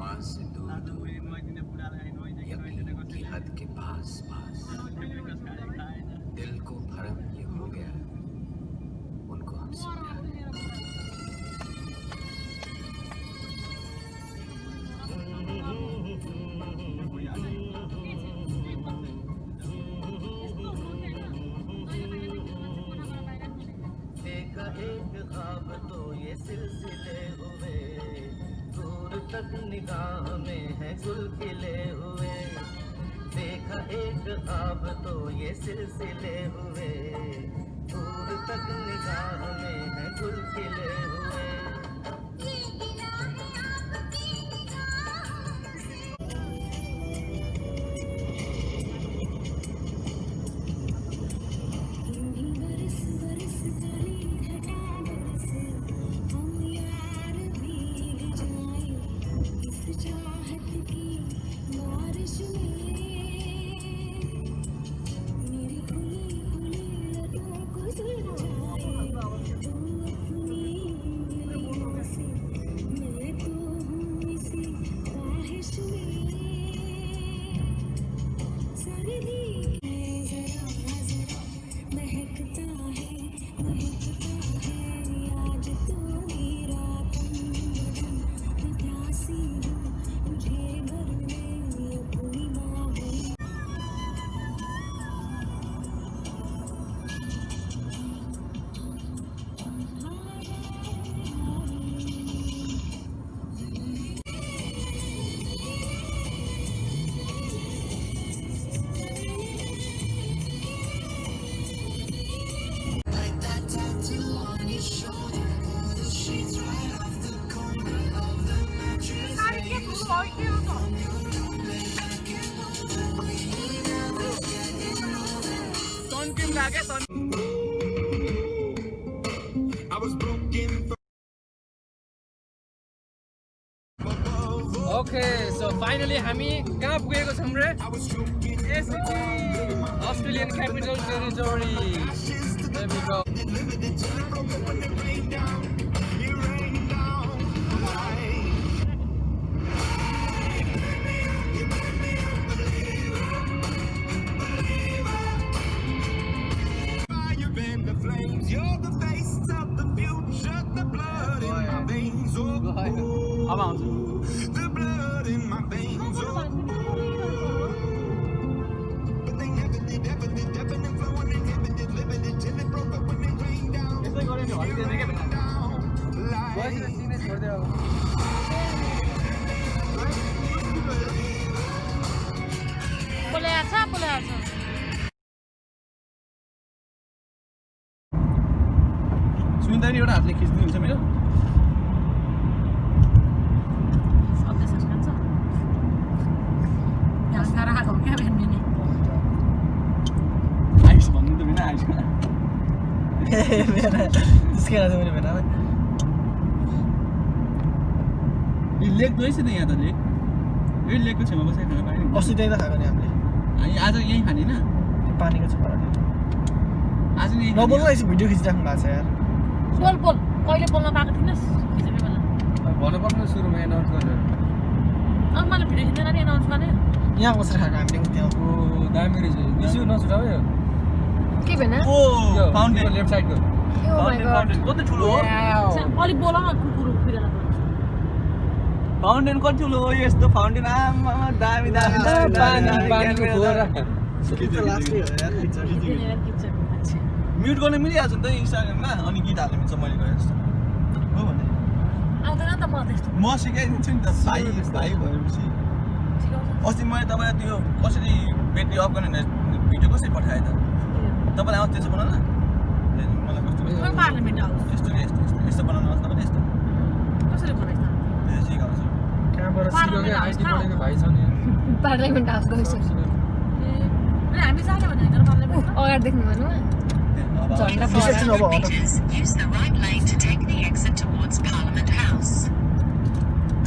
आवाज से दूर दूर, यकीन की हद के पास पास, दिल को भरम ये हो गया, उनको हमसे प्यार है। देखा एक ख्वाब तो ये सिलसिले हुए, दूर तक निगाह में है गुल खिले हुए। देखा एक ख्वाब तो ये सिलसिले हुए, दूर तक निगाह में है गुल खिले हुए। Okay, so finally हामी कहाँ पुगेको छौँ रे? Australian Capital Territory. There we go. अब आउँछु सुन्दैन एउटा हातले खिच्दिनुहुन्छ मेरो आइस भन्नु त बिना आइस त्यसकै आज मैले भेना यो लेक रहेछ त यहाँ त लेक यो लेकको छेउमा बसेर खाना पाएन अस्ति त्यही त खाएको नि हामीले हामी आज यहीँ खाने होइन पानीको छेउमा आज नि नबोल्नु यसो भिडियो खिचिराख्नु भएको छ यार बोल बोल कहिले बोल्न पाएको थिइनस् खिचेको बेला भन्नुपर्ने सुरुमा एनाउन्स गरेर अब मैले भिडियो खिच्दैन नि एनाउन्स गर्ने यहाँ बसेर खाएको हामीले त्यहाँ दामी रहेछ बिसु नछुटाउ यो के भएन ओ फाउन्टेन लेफ्ट साइडको फाउन्टेन कति ठुलो हो अलि बोल न कुकुर फिरेर फाउन्टेन कति ठुलो हो यस्तो फाउन्टेन आमा दामी दामी पानीको फोरा म्युट गर्न मिलिहाल्छ नि त इन्स्टाग्राममा अनि गीत हाल्नु मिल्छ मैले गरे जस्तो हो भने आउँदैन त मलाई त्यस्तो म सिकाइदिन्छु नि त भाइ भएपछि अस्ति मैले तपाईँलाई त्यो कसरी ब्याट्री अफ गर्ने भिडियो कसरी पठाएँ त तपाईँलाई आउँछ त्यसो बनाउन मलाई कस्तो पार्लियामेन्ट हाउस यस्तो यस्तो बनाउनु आउँछ तपाईँले यस्तो कसरी बनाइस् त्यो सिकाउँछु कहाँबाट सिकाउने आइडी पढेको भाइ छ नि पार्लियामेन्ट हाउस गइसक्यो हामी जाने भनेको पार्लियामेन्ट अगाडि देख्नु भएन Use the right lane to take the exit towards Parliament House.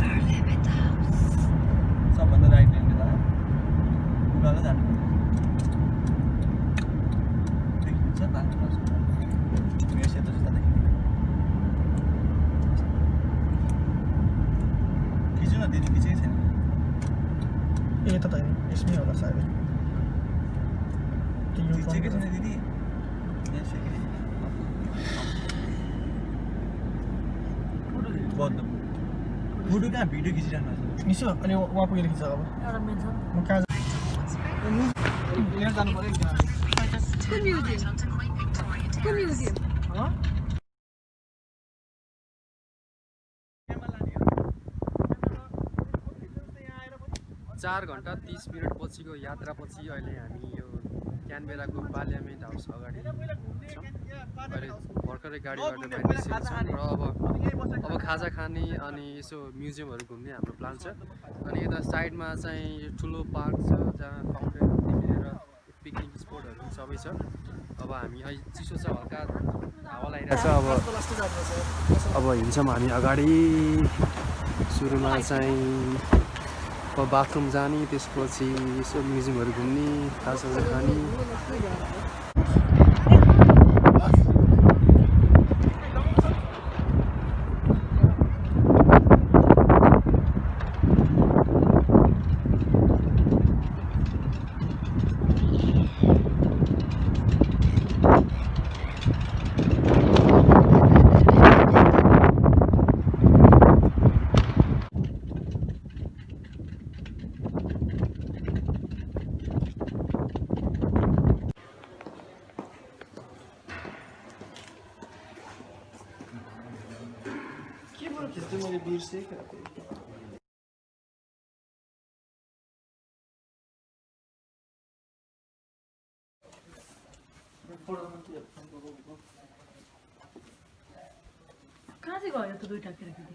Parliament House. सबभन्दा राइट लेन त उकालो जानु देखिन्छ पार्लिमेन्ट हाउस मेरो सेतो जस्तो देखिन्छ खिच्नु न त्यति खिचेकै छैन यसमै होला सायद ठिकै छैन दिदी फोटो कहाँ भिडियो खिचिरहनु निसो अनि वहाँ पुगेर खिच्छ अब एउटा मेन छ म कहाँ लिएर जानु पर्यो कुन म्युजियम कुन म्युजियम 4 घण्टा 30 मिनट पछिको यात्रापछि अहिले हामी यो क्यानबेराको पार्लियामेन्ट हाउस अगाडि छौँ। अहिले भर्खरै गाडीबाट बाहिर निस्केका छौँ र अब खाजा खाने अनि यसो म्युजियमहरू घुम्ने हाम्रो प्लान छ। अनि यता साइडमा चाहिँ यो ठुलो पार्क छ जहाँ फाउन्टेनदेखि लिएर पिकनिक स्पोटहरू सबै छ। अब हामी अहिले चिसो छ हल्का हावा लागिरहेको छ। अब हिँड्छौँ हामी अगाडि। सुरुमा चाहिँ अब बाथरुम जाने त्यसपछि यसो म्युजियमहरू घुम्ने खाजाहरू खाने। कहाँ चाहिँ गयो त दुईटा केटाकेटी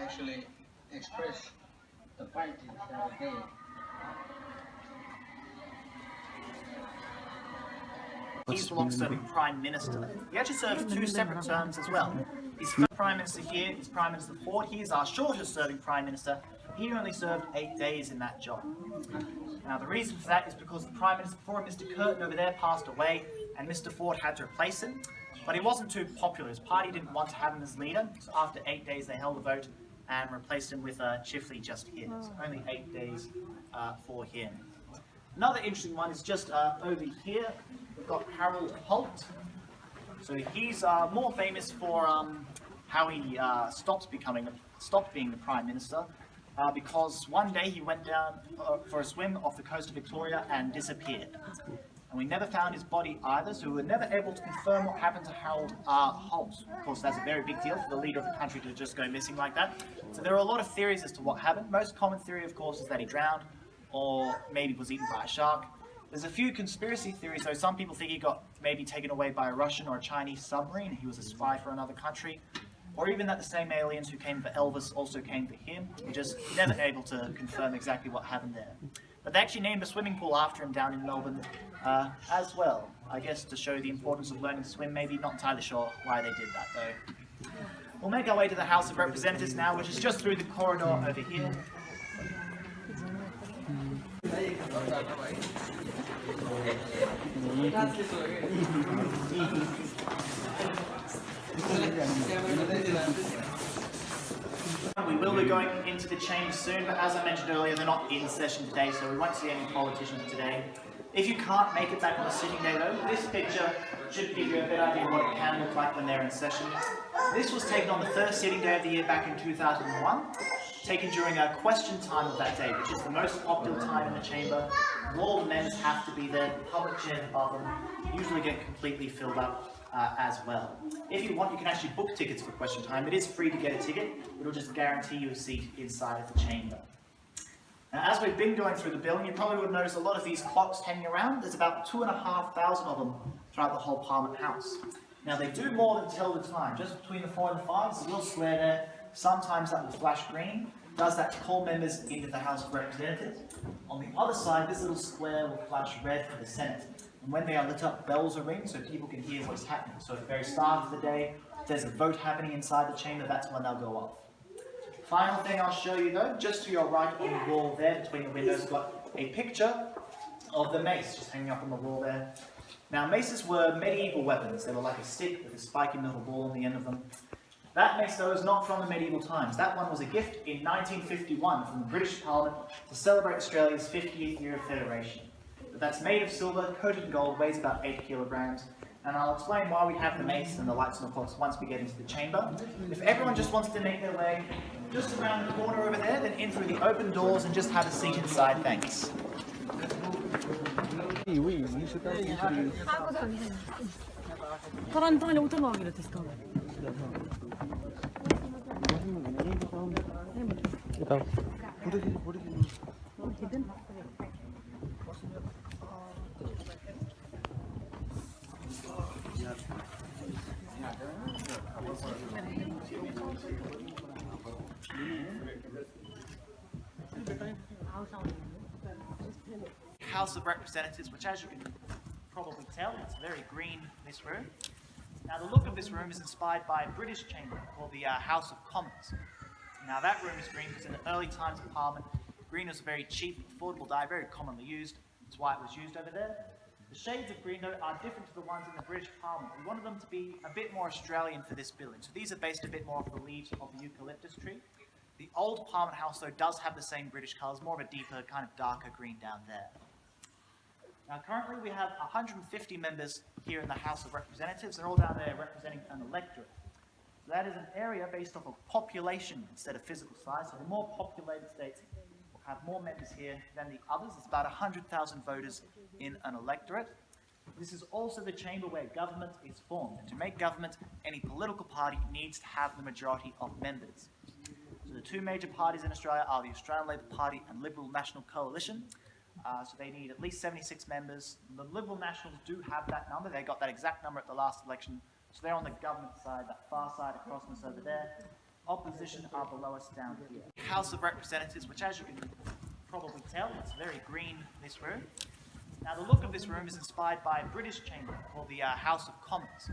actually express the parties that are there. He's the long-serving Prime Minister. He actually served 2 separate terms as well. His first Prime Minister here, his Prime Minister Ford, he is our shortest-serving Prime Minister. He only served 8 days in that job. Now, the reason for that is because the Prime Minister before him, Mr. Curtin over there, passed away, and Mr. Ford had to replace him. But he wasn't too popular. His party didn't want to have him as leader, so after 8 days they held a vote and replaced him with Chifley just here. So only 8 days for him. Another interesting one is just over here. We've got Harold Holt. So he's more famous for how he stopped being the Prime Minister because one day he went down for a swim off the coast of Victoria and disappeared. And we never found his body either, so we were never able to confirm what happened to Harold Holt. Of course, that's a very big deal for the leader of the country to just go missing like that. So there are a lot of theories as to what happened. Most common theory, of course, is that he drowned or maybe was eaten by a shark. There's a few conspiracy theories, though. Some people think he got maybe taken away by a Russian or a Chinese submarine. He was a spy for another country. Or even that the same aliens who came for Elvis also came for him. We're just never able to confirm exactly what happened there. But they actually named a swimming pool after him down in Melbourne as well. I guess to show the importance of learning to swim. Maybe not entirely sure why they did that, though. We'll make our way to the House of Representatives now, which is just through the corridor over here. We will be going into the chamber soon, but as I mentioned earlier, they're not in session today, so we won't see any politicians today. If you can't make it back on the sitting day though, this picture should give you a better idea of what it can look like when they're in session. This was taken on the first sitting day of the year back in 2001, taken during a question time of that day, which is the most popular time in the chamber. All the members have to be there, the public chairs above them usually get completely filled up as well. If you want, you can actually book tickets for question time. It is free to get a ticket. It'll just guarantee you a seat inside of the chamber. Now, as we've been going through the building, you probably would notice a lot of these clocks hanging around. There's about 2,500 of them throughout the whole Parliament House. Now, they do more than tell the time. Just between the 4 and the 5, there's a little square there. Sometimes that will flash green. Does that to call members into the House of Representatives. On the other side, this little square will flash red for the Senate. And when they are lit up, bells are ringing so people can hear what's happening. So at the very start of the day, if there's a vote happening inside the chamber, that's when they'll go off. Final thing I'll show you though, just to your right on the wall there between the windows, got a picture of the mace just hanging up on the wall there. Now, maces were medieval weapons. They were like a stick with a spiky metal ball on the end of them. That mace, though, is not from the medieval times. That one was a gift in 1951 from the British Parliament to celebrate Australia's 50th year of federation. But that's made of silver, coated in gold, weighs about 8 kilograms, and I'll explain why we have the mace and the lights and the clocks once we get into the chamber. If everyone just wants to make their way just around the corner over there, then in through the open doors and just have a seat inside, thanks. House of Representatives, which, as you can probably tell, it's very green, this room. Now, the look of this room is inspired by a British chamber called the House of Commons. Now, that room is green because in the early times of Parliament, green was a very cheap, affordable dye, very commonly used. That's why it was used over there. The shades of green, though, are different to the ones in the British Parliament. We wanted them to be a bit more Australian for this building. So these are based a bit more off the leaves of the eucalyptus tree. The old Parliament House, though, does have the same British colours, more of a deeper, kind of darker green down there. Now, currently we have 150 members here in the House of Representatives. They're all down there representing an electorate. So that is an area based off of population instead of physical size. So the more populated states will have more members here than the others. It's about 100,000 voters in an electorate. This is also the chamber where government is formed. And to make government, any political party needs to have the majority of members. So the two major parties in Australia are the Australian Labor Party and Liberal National Coalition. So they need at least 76 members. The Liberal Nationals do have that number. They got that exact number at the last election. So they're on the government side, that far side across from us over there. Opposition are below us down here. House of Representatives, which, as you can probably tell, it's very green, this room. Now, the look of this room is inspired by a British chamber called the House of Commons.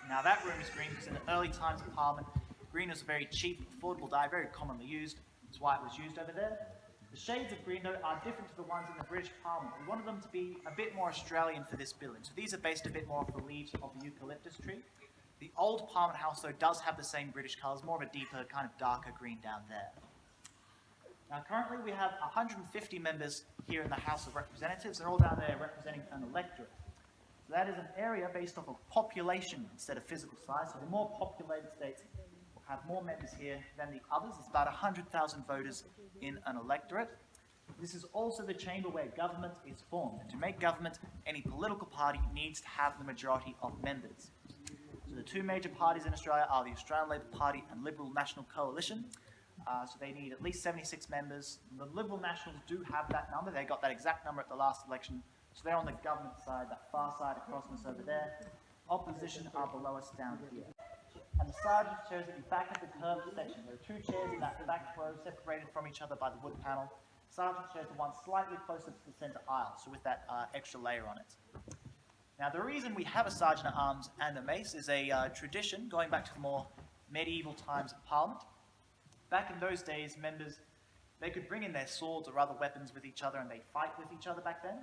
Now, that room is green because in the early times of Parliament, green was a very cheap, affordable dye, very commonly used. That's why it was used over there. The shades of green, though, are different to the ones in the British Parliament. We wanted them to be a bit more Australian for this building. So these are based a bit more off the leaves of the eucalyptus tree. The old Parliament House, though, does have the same British colours, more of a deeper, kind of darker green down there. Now, currently we have 150 members here in the House of Representatives. They're all down there representing an electorate. So that is an area based off of population instead of physical size. So the more populated states will have more members here than the others. It's about 100,000 voters in an electorate. This is also the chamber where government is formed. And to make government, any political party needs to have the majority of members. So the two major parties in Australia are the Australian Labor Party and Liberal National Coalition. So they need at least 76 members. The Liberal Nationals do have that number. They got that exact number at the last election. So they're on the government side, that far side across from us over there. Opposition are below us down here. And the sergeant chairs at the back of the curved section. There are two chairs in that back row separated from each other by the wood panel. Sergeant chairs the one slightly closer to the centre aisle, so with that extra layer on it. Now, the reason we have a sergeant at arms and a mace is a tradition going back to the more medieval times of Parliament. Back in those days, members, they could bring in their swords or other weapons with each other and they'd fight with each other back then.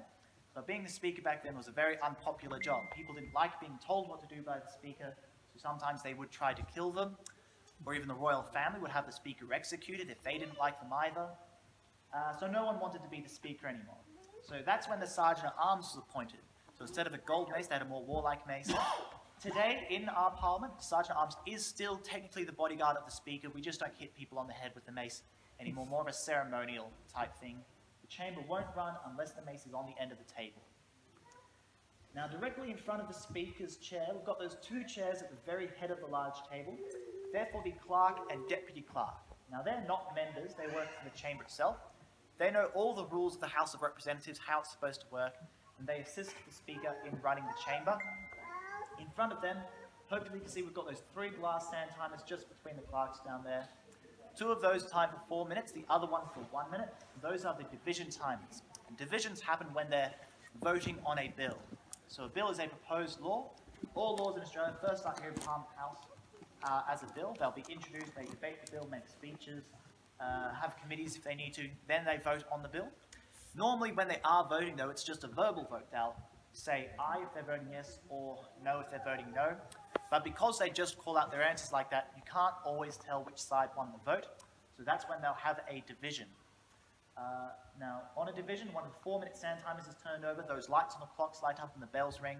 So being the speaker back then was a very unpopular job. People didn't like being told what to do by the speaker, so sometimes they would try to kill them, or even the royal family would have the speaker executed if they didn't like them either. So no one wanted to be the speaker anymore. So that's when the sergeant at arms was appointed. So instead of a gold mace, they had a more warlike mace. Today, in our parliament, the sergeant at arms is still technically the bodyguard of the speaker. We just don't hit people on the head with the mace anymore, more of a ceremonial type thing. The chamber won't run unless the mace is on the end of the table. Now, directly in front of the speaker's chair, we've got those two chairs at the very head of the large table. They're for the clerk and deputy clerk. Now, they're not members, they work for the chamber itself. They know all the rules of the House of Representatives, how it's supposed to work, and they assist the speaker in running the chamber. In front of them, hopefully you can see we've got those 3 glass sand timers just between the clerks down there. 2 of those time for 4 minutes, the other one for 1 minute. Those are the division timers. And divisions happen when they're voting on a bill. So a bill is a proposed law. All laws in Australia first start here in Parliament House as a bill. They'll be introduced, they debate the bill, make speeches, have committees if they need to, then they vote on the bill. Normally when they are voting though, it's just a verbal vote. They'll say aye if they're voting yes or no if they're voting no. But because they just call out their answers like that, you can't always tell which side won the vote. So that's when they'll have a division. Now, on a division, one of the 4-minute stand timers is turned over. Those lights on the clocks light up and the bells ring.